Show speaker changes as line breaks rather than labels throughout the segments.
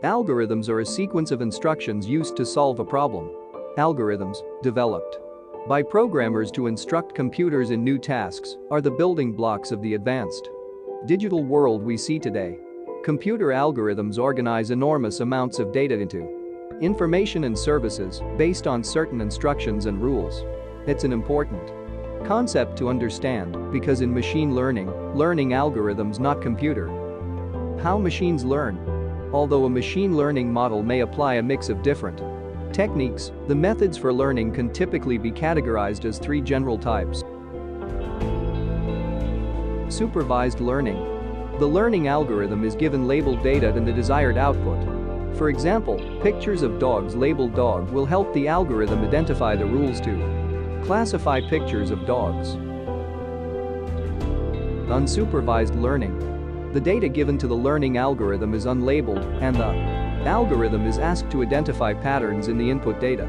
Algorithms are a sequence of instructions used to solve a problem. Algorithms, developed by programmers to instruct computers in new tasks, are the building blocks of the advanced digital world we see today. Computer algorithms organize enormous amounts of data into information and services based on certain instructions and rules. It's an important concept to understand because in machine learning algorithms, not computer. How machines learn. Although a machine learning model may apply a mix of different techniques, the methods for learning can typically be categorized as three general types. Supervised learning. The learning algorithm is given labeled data and the desired output. For example, pictures of dogs labeled dog will help the algorithm identify the rules to classify pictures of dogs. Unsupervised learning. The data given to the learning algorithm is unlabeled and the algorithm is asked to identify patterns in the input data.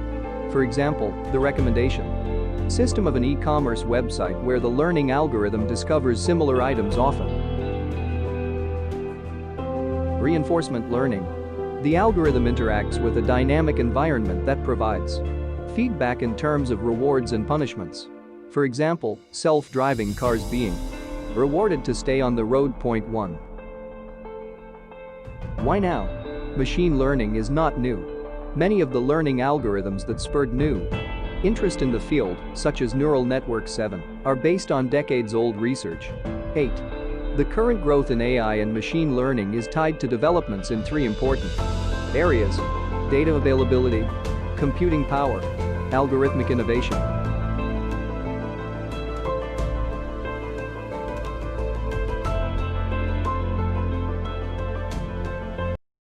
For example, the recommendation system of an e-commerce website where the learning algorithm discovers similar items often. Reinforcement learning. The algorithm interacts with a dynamic environment that provides feedback in terms of rewards and punishments. For example, self-driving cars being rewarded to stay on the road. Point 1. Why now? Machine learning is not new. Many of the learning algorithms that spurred new interest in the field, such as neural networks 7, are based on decades-old research. 8. The current growth in AI and machine learning is tied to developments in three important areas: data availability, computing power, algorithmic innovation.